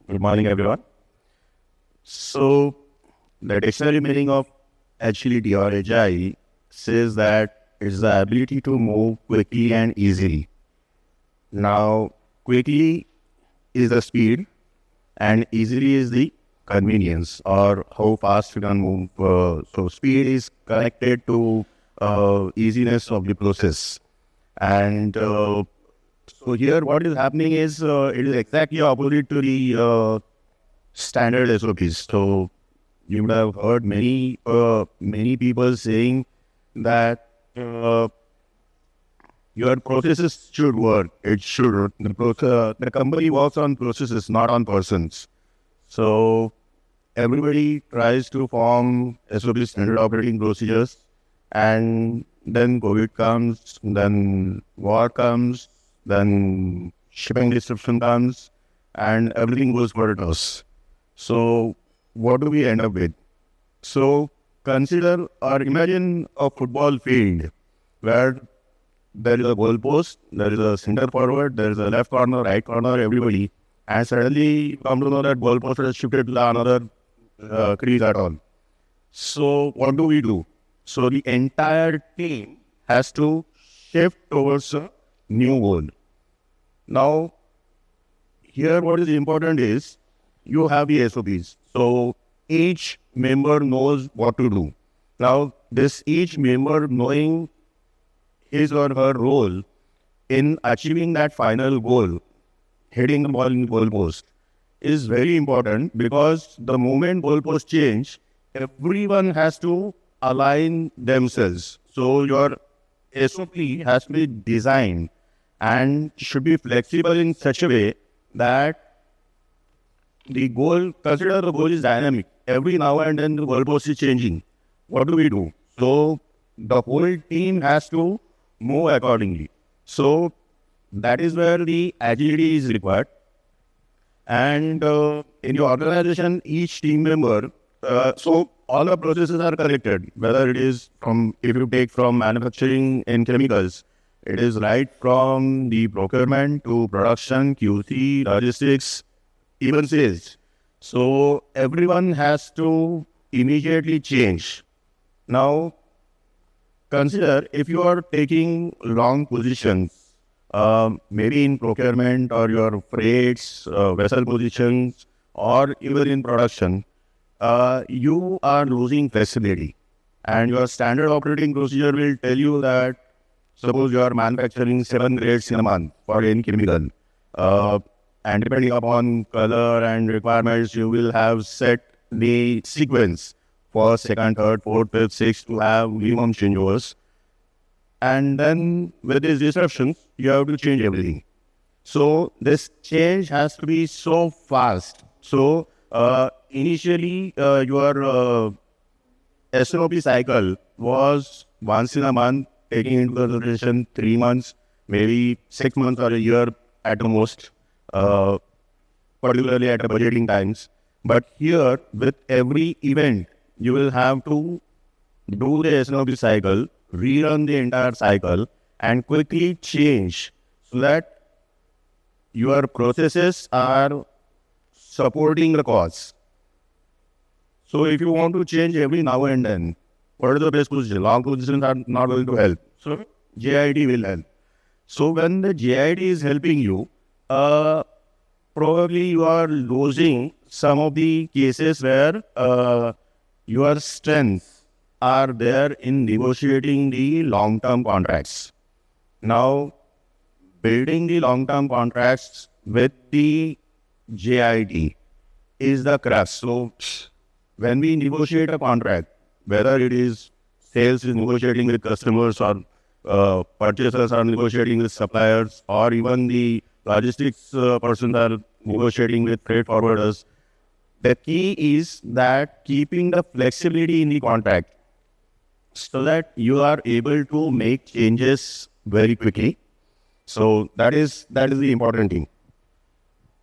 Good morning, everyone. So, the dictionary meaning of agility or agile says that it's the ability to move quickly and easily. Now, quickly is the speed, and easily is the convenience or how fast you can move. So, speed is connected to easiness of the process, and so here what is happening is it is exactly opposite to the standard SOPs. So you would have heard many people saying that your processes should work. It should. The company works on processes, not on persons. So everybody tries to form SOP, standard operating procedures, and then COVID comes, then war comes, then shipping disruption comes, and everything goes for a toss. So what do we end up with? So consider or imagine a football field where there is a goal post, there is a center forward, there is a left corner, right corner, everybody, and suddenly you come to know that goal post has shifted to another crease at all. So what do we do? So the entire team has to shift towards a new goal. Now, here what is important is you have the SOPs. So each member knows what to do. Now, this each member knowing his or her role in achieving that final goal, hitting the ball in the goal post, is very important because the moment goalposts change, everyone has to align themselves. So your SOP has to be designed and should be flexible in such a way that consider the goal is dynamic. Every now and then the goalpost is changing. What do we do? So the whole team has to move accordingly. So that is where the agility is required. And in your organization, each team member, so all the processes are connected, whether it is if you take from manufacturing and chemicals, it is right from the procurement to production, QC, logistics, even sales. So everyone has to immediately change. Now, consider if you are taking long positions, maybe in procurement or your freights, vessel positions, or even in production, you are losing flexibility. And your standard operating procedure will tell you that suppose you are manufacturing 7 grades in a month for any chemical, and depending upon color and requirements, you will have set the sequence for second, third, fourth, fifth, sixth to have minimum changeovers. And then with these disruptions, you have to change everything. So this change has to be so fast. So initially, your SOP cycle was once in a month, taking into consideration 3 months, maybe 6 months or a year at the most, particularly at the budgeting times. But here, with every event, you will have to do the SOP cycle, rerun the entire cycle, and quickly change so that your processes are supporting the cause. So if you want to change every now and then, what is the best position? Long positions are not going to help. So JIT will help. So when the JIT is helping you, probably you are losing some of the cases where your strengths are there in negotiating the long-term contracts. Now, building the long-term contracts with the JIT is the crux. So when we negotiate a contract, whether it is sales is negotiating with customers or purchasers are negotiating with suppliers, or even the logistics persons are negotiating with freight forwarders, the key is that keeping the flexibility in the contract so that you are able to make changes very quickly. So that is the important thing.